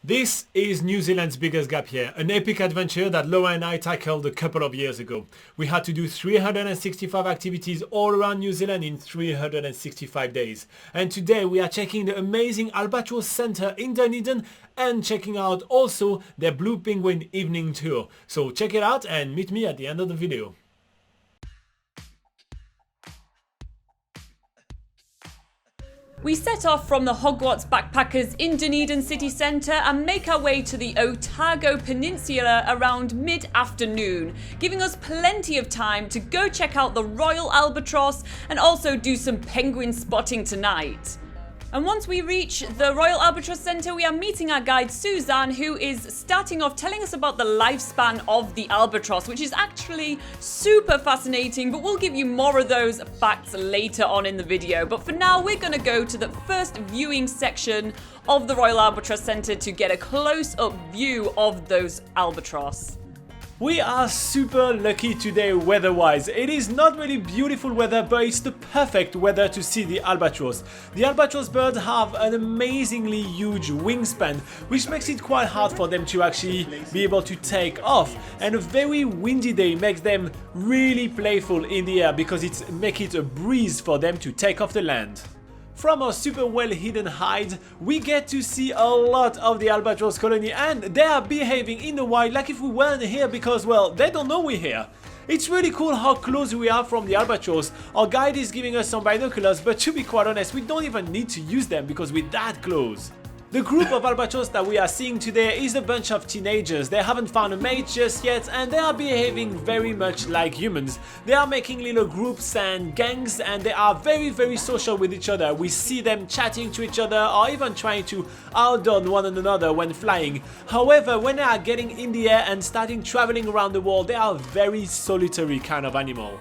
This is New Zealand's biggest gap year, an epic adventure that Laura and I tackled a couple of years ago. We had to do 365 activities all around New Zealand in 365 days. And today we are checking the amazing Albatross Centre in Dunedin and checking out also their Blue Penguin evening tour. So check it out and meet me at the end of the video. We set off from the Hogwarts Backpackers in Dunedin city centre and make our way to the Otago Peninsula around mid-afternoon, giving us plenty of time to go check out the Royal Albatross and also do some penguin spotting tonight. And once we reach the Royal Albatross Centre, we are meeting our guide Suzanne, who is starting off telling us about the lifespan of the albatross, which is actually super fascinating, but we'll give you more of those facts later on in the video. But for now, we're going to go to the first viewing section of the Royal Albatross Centre to get a close-up view of those albatross. We are super lucky today weather-wise. It is not really beautiful weather, but it's the perfect weather to see the albatross. The albatross birds have an amazingly huge wingspan, which makes it quite hard for them to actually be able to take off. And a very windy day makes them really playful in the air because it makes it a breeze for them to take off the land. From our super well hidden hide, we get to see a lot of the albatross colony, and they are behaving in the wild like if we weren't here because, well, they don't know we're here. It's really cool how close we are from the albatross. Our guide is giving us some binoculars, but to be quite honest, we don't even need to use them because we're that close. The group of albatross that we are seeing today is a bunch of teenagers. They haven't found a mate just yet and they are behaving very much like humans. They are making little groups and gangs and they are very social with each other. We see them chatting to each other or even trying to outdone one another when flying. However, when they are getting in the air and starting traveling around the world, they are a very solitary kind of animal.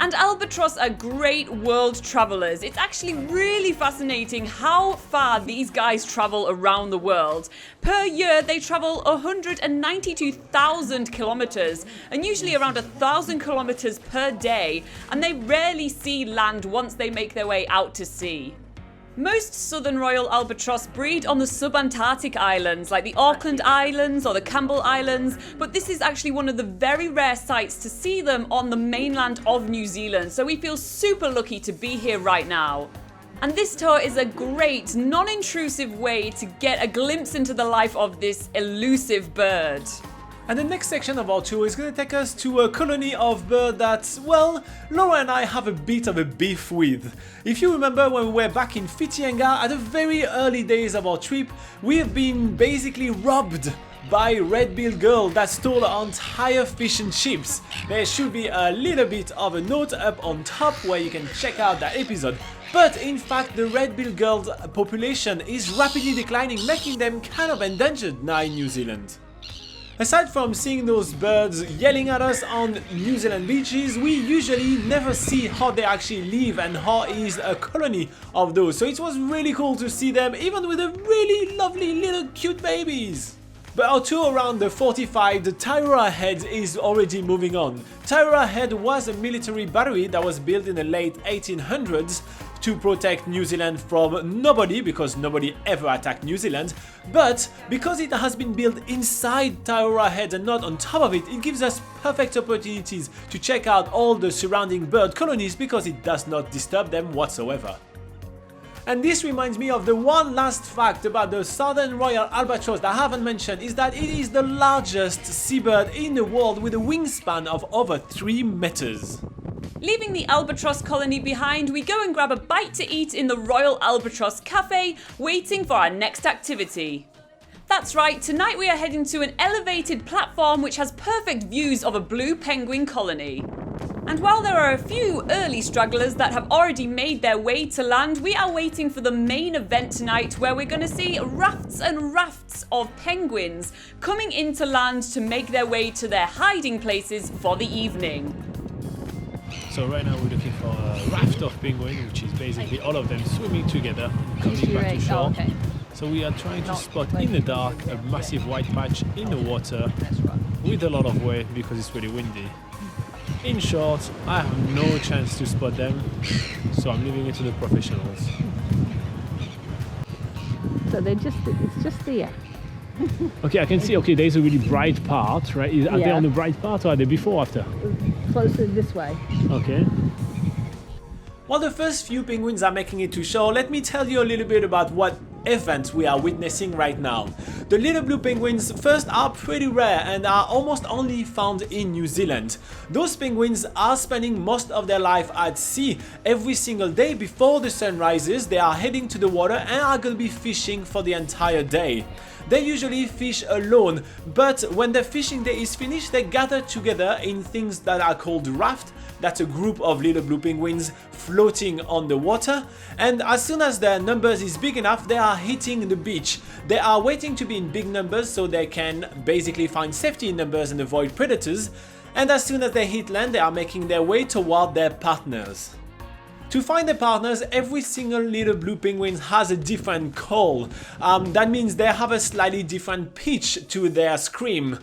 And albatross are great world travelers. It's actually really fascinating how far these guys travel around the world. Per year, they travel 192,000 kilometers and usually around 1,000 kilometers per day. And they rarely see land once they make their way out to sea. Most southern Royal Albatross breed on the subantarctic islands like the Auckland Islands or the Campbell Islands, but this is actually one of the very rare sights to see them on the mainland of New Zealand, so we feel super lucky to be here right now. And this tour is a great, non-intrusive way to get a glimpse into the life of this elusive bird. And the next section of our tour is going to take us to a colony of birds that, well, Laura and I have a bit of a beef with. If you remember when we were back in Whitianga at the very early days of our trip, we have been basically robbed by Redbilled Gull that stole our entire fish and chips. There should be a little bit of a note up on top where you can check out that episode. But in fact, the Redbilled Gull's population is rapidly declining, making them kind of endangered now in New Zealand. Aside from seeing those birds yelling at us on New Zealand beaches, we usually never see how they actually live and how is a colony of those. So it was really cool to see them, even with the really lovely little cute babies. But our tour around the 45, the Tairua Head, is already moving on. Tairua Head was a military battery that was built in the late 1800s to protect New Zealand from nobody, because nobody ever attacked New Zealand, but because it has been built inside Tairua Head and not on top of it, it gives us perfect opportunities to check out all the surrounding bird colonies because it does not disturb them whatsoever. And this reminds me of the one last fact about the Southern Royal Albatross that I haven't mentioned, is that it is the largest seabird in the world with a wingspan of over 3 meters. Leaving the albatross colony behind, we go and grab a bite to eat in the Royal Albatross Cafe, waiting for our next activity. That's right, tonight we are heading to an elevated platform which has perfect views of a blue penguin colony. And while there are a few early stragglers that have already made their way to land, we are waiting for the main event tonight where we're going to see rafts and rafts of penguins coming into land to make their way to their hiding places for the evening. So right now we're looking for a raft of penguins, which is basically all of them swimming together, coming back to shore. So we are trying to spot in the dark a massive white patch in the water with a lot of wave because it's really windy. In short, I have no chance to spot them, so I'm leaving it to the professionals. So it's just there. Okay, I can see, okay, there's a really bright part, right? Are they Yeah. on the bright part or are they before or after? Closer this way. Okay. While the first few penguins are making it to shore, let me tell you a little bit about what event we are witnessing right now. The little blue penguins first are pretty rare and are almost only found in New Zealand. Those penguins are spending most of their life at sea. Every single day before the sun rises, they are heading to the water and are going to be fishing for the entire day. They usually fish alone, but when their fishing day is finished, they gather together in things that are called raft. That's a group of little blue penguins floating on the water, and as soon as their numbers is big enough, they are hitting the beach. They are waiting to be in big numbers so they can basically find safety in numbers and avoid predators, and as soon as they hit land, they are making their way toward their partners. To find their partners, every single little blue penguin has a different call. That means they have a slightly different pitch to their scream,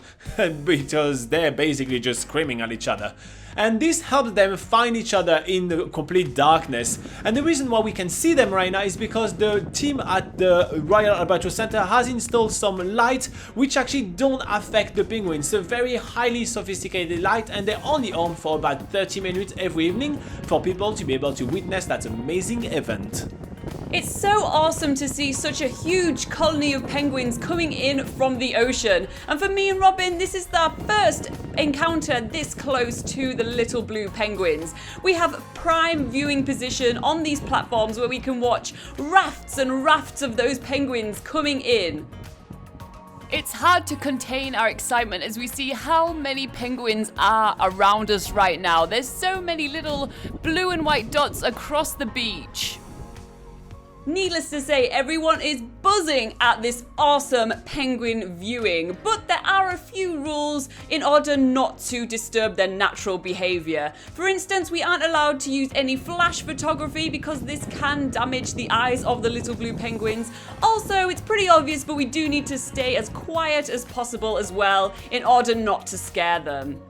because they're basically just screaming at each other. And this helps them find each other in the complete darkness. And the reason why we can see them right now is because the team at the Royal Albatross Centre has installed some light which actually don't affect the penguins. A very highly sophisticated light, and they're only on for about 30 minutes every evening for people to be able to witness that amazing event. It's so awesome to see such a huge colony of penguins coming in from the ocean. And for me and Robin, this is our first encounter this close to the little blue penguins. We have prime viewing position on these platforms where we can watch rafts and rafts of those penguins coming in. It's hard to contain our excitement as we see how many penguins are around us right now. There's so many little blue and white dots across the beach. Needless to say, everyone is buzzing at this awesome penguin viewing, but there are a few rules in order not to disturb their natural behavior. For instance, we aren't allowed to use any flash photography because this can damage the eyes of the little blue penguins. Also, it's pretty obvious, but we do need to stay as quiet as possible as well in order not to scare them.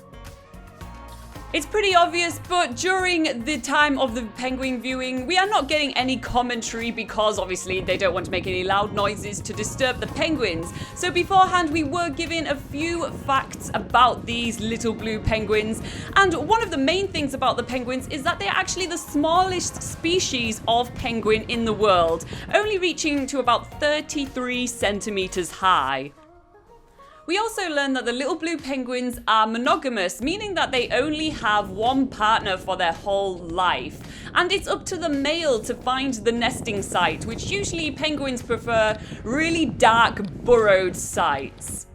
It's pretty obvious, but during the time of the penguin viewing, we are not getting any commentary because obviously they don't want to make any loud noises to disturb the penguins. So beforehand, we were given a few facts about these little blue penguins. And one of the main things about the penguins is that they're actually the smallest species of penguin in the world, only reaching to about 33 centimeters high. We also learned that the little blue penguins are monogamous, meaning that they only have one partner for their whole life. And it's up to the male to find the nesting site, which usually penguins prefer really dark, burrowed sites.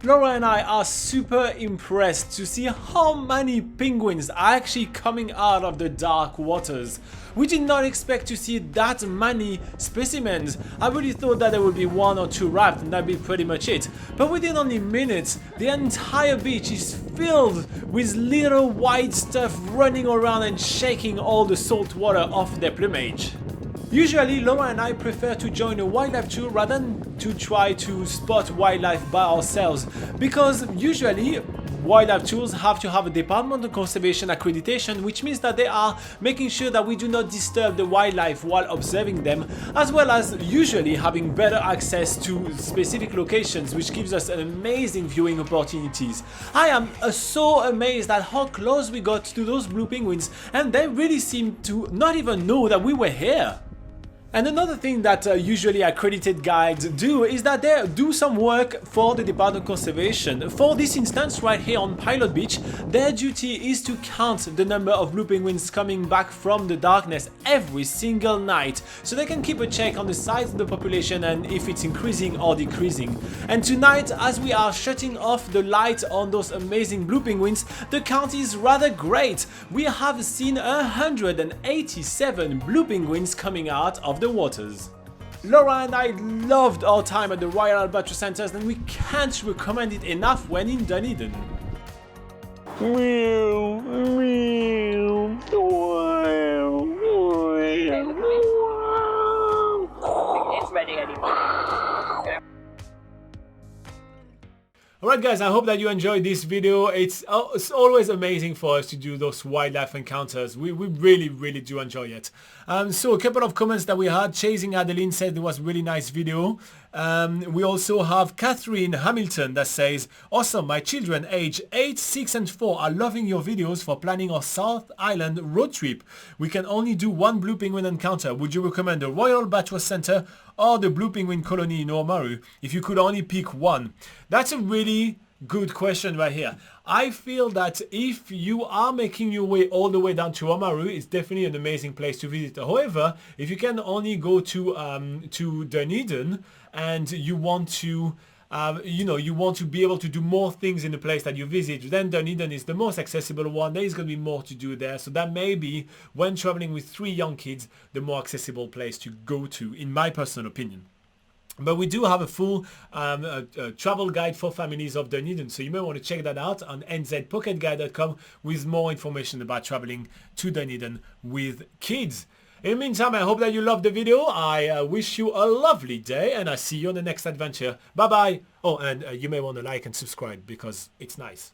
Laura and I are super impressed to see how many penguins are actually coming out of the dark waters. We did not expect to see that many specimens. I really thought that there would be one or two rafts and that'd be pretty much it. But within only minutes, the entire beach is filled with little white stuff running around and shaking all the salt water off their plumage. Usually, Laura and I prefer to join a wildlife tour rather than to try to spot wildlife by ourselves, because usually wildlife tours have to have a Department of Conservation accreditation, which means that they are making sure that we do not disturb the wildlife while observing them, as well as usually having better access to specific locations, which gives us an amazing viewing opportunities. I am so amazed at how close we got to those blue penguins, and they really seem to not even know that we were here. And another thing that usually accredited guides do is that they do some work for the Department of Conservation. For this instance right here on Pilot Beach, their duty is to count the number of blue penguins coming back from the darkness every single night, so they can keep a check on the size of the population and if it's increasing or decreasing. And tonight, as we are shutting off the light on those amazing blue penguins, the count is rather great. We have seen 187 blue penguins coming out of the waters. Laura and I loved our time at the Royal Albatross Centre, and we can't recommend it enough when in Dunedin. It's ready anymore. Alright guys, I hope that you enjoyed this video. It's always amazing for us to do those wildlife encounters. We really do enjoy it. So a couple of comments that we had. Chasing Adeline said it was a really nice video. We also have Catherine Hamilton that says, awesome, my children age 8, 6 and 4 are loving your videos for planning our South Island road trip. We can only do one blue penguin encounter. Would you recommend the Royal Albatross Centre or the blue penguin colony in Oamaru if you could only pick one? That's a really good question right here. I feel that if you are making your way all the way down to Oamaru, it's definitely an amazing place to visit. However, if you can only go to Dunedin and you want to you want to be able to do more things in the place that you visit, then Dunedin is the most accessible one. There is going to be more to do there, so that may be, when traveling with 3 young kids, the more accessible place to go to, in my personal opinion. But we do have a full travel guide for families of Dunedin, so you may want to check that out on nzpocketguide.com with more information about traveling to Dunedin with kids. In the meantime, I hope that you loved the video. I wish you a lovely day, and I see you on the next adventure. Bye bye. Oh, and you may want to like and subscribe because it's nice.